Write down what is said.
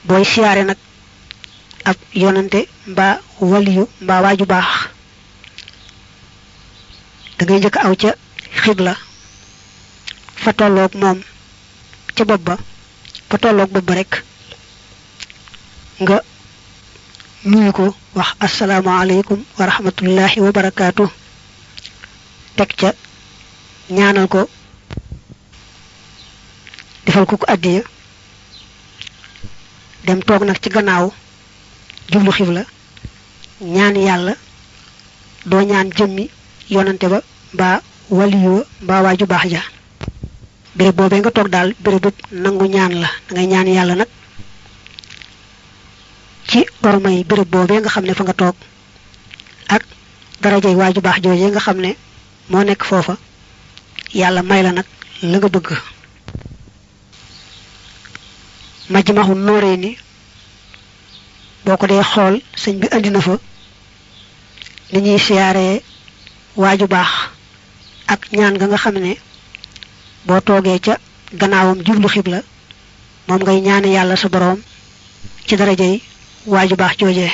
boy siyaare nag ab yonante mbaa waliyu mbaa waaju baax da ngay njëkk aw ca xibla fa tolloog moom ca bopp ba fa tolloog bopp ba rek nga nuyu ko wax assalaamu alaykum wa rahmatullahi wa barakaatuh teg ca ñaanal ko defal ko addiya dem toog nag ci gannaaw jublu xibla ñaan yàlla doo ñaan jëmmi yonante ba mbaa waliyu mbaa waaju baax ja béréb boobee nga toog daal bérébu nangu ñaan la da ngay ñaan yàlla nag ci ormay béréb boobee nga xam ne fa nga toog ak darajay waaju baax joojee nga xam ne moo nekk foofa yàlla may la nag la nga bëgg Majmahun Nurayni boko dee xool sëñ bi andi na fa ni ñuy siyaaree waaju baax ak ñaan nga nga xam ne boo toogee ca gannaawam jublu xibla moom ngay ñaan yàlla sa boroom ci darajay waaju baax joojee